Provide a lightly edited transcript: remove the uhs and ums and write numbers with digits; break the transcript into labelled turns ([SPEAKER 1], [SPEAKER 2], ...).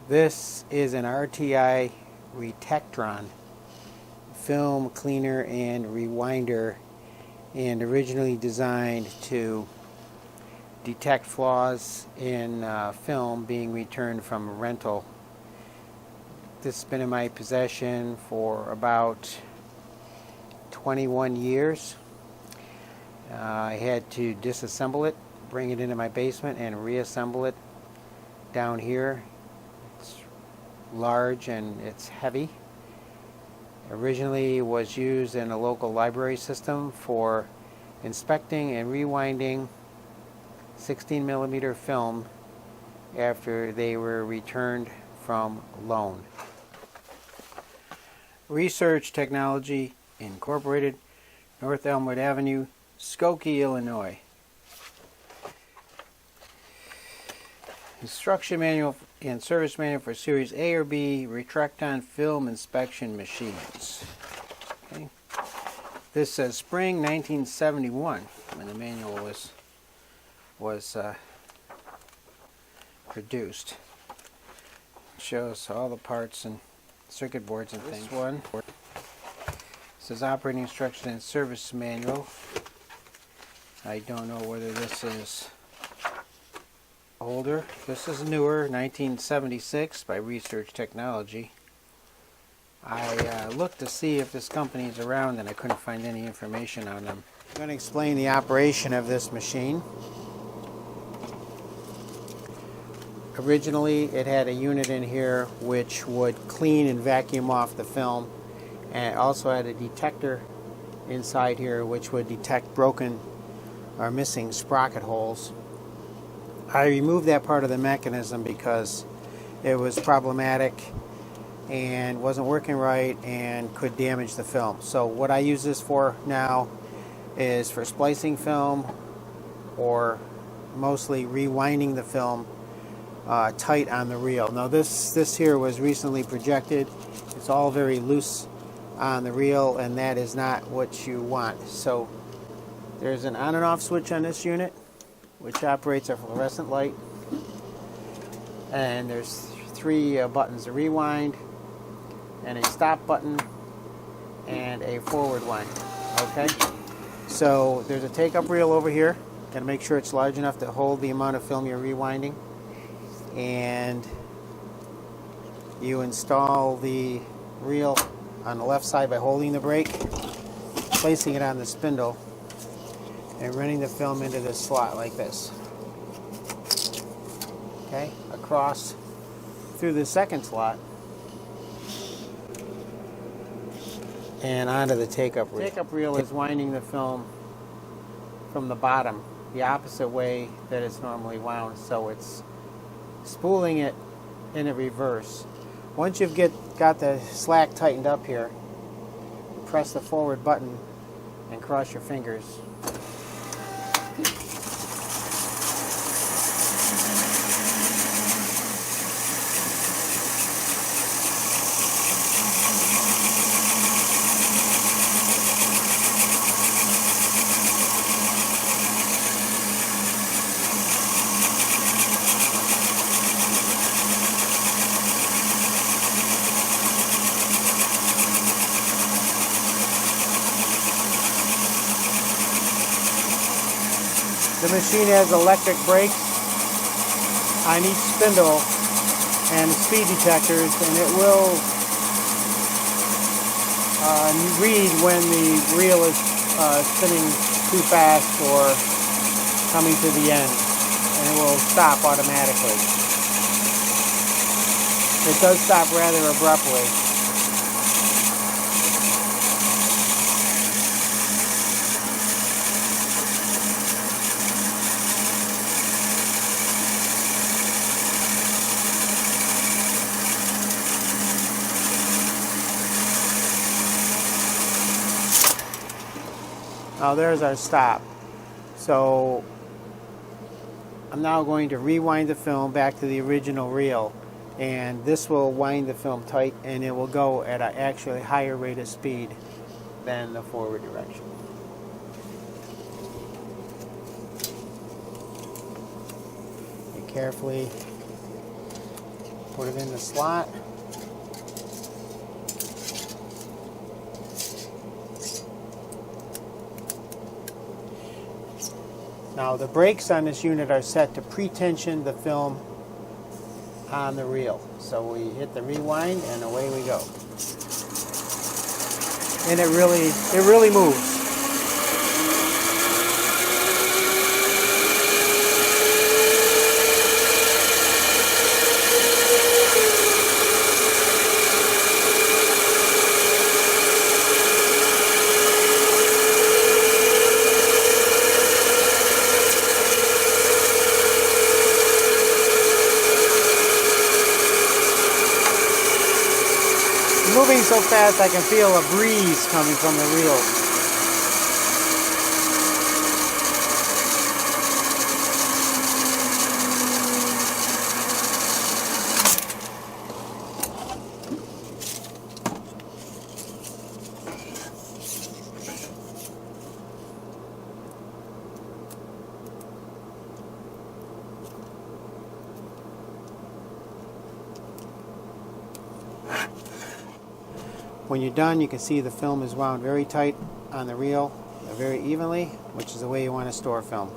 [SPEAKER 1] This is an RTI Retectron film cleaner and rewinder, and originally designed to detect flaws in film being returned from a rental. This has been in my possession for about 21 years. I had to disassemble it, bring it into my basement, and reassemble it down here. It's large and it's heavy. Originally was used in a local library system for inspecting and rewinding 16mm film after they were returned from loan. Research Technology Incorporated, North Elmwood Avenue, Skokie, Illinois. Instruction manual and service manual for Series A or B Retectron film inspection machines. Okay. This says spring 1971 when the manual was produced. It shows all the parts and circuit boards and things. This one says operating instruction and service manual. I don't know whether this is older. This is newer, 1976 by Research Technology. I looked to see if this company is around and I couldn't find any information on them. I'm going to explain the operation of this machine. Originally it had a unit in here which would clean and vacuum off the film, and it also had a detector inside here which would detect broken or missing sprocket holes. I removed that part of the mechanism because it was problematic and wasn't working right and could damage the film. So what I use this for now is for splicing film, or mostly rewinding the film tight on the reel. Now this here was recently projected. It's all very loose on the reel, and that is not what you want. So there's an on and off switch on this unit, which operates a fluorescent light, and there's three buttons: a rewind, and a stop button, and a forward one. Okay, so there's a take-up reel over here. Got to make sure it's large enough to hold the amount of film you're rewinding, and you install the reel on the left side by holding the brake, placing it on the spindle, and running the film into this slot like this. Okay, across through the second slot and onto the take-up reel. The take-up reel is winding the film from the bottom, the opposite way that it's normally wound, so it's spooling it in a reverse. Once you've got the slack tightened up here, press the forward button and cross your fingers. The machine has electric brakes on each spindle and speed detectors, and it will read when the reel is spinning too fast or coming to the end, and it will stop automatically. It does stop rather abruptly. Now there's our stop. So I'm now going to rewind the film back to the original reel, and this will wind the film tight, and it will go at an actually higher rate of speed than the forward direction. You carefully Put it in the slot. Now the brakes on this unit are set to pre-tension the film on the reel. So we hit the rewind and away we go. And it really moves. Moving so fast I can feel a breeze coming from the reel. When you're done, you can see the film is wound very tight on the reel, very evenly, which is the way you want to store film.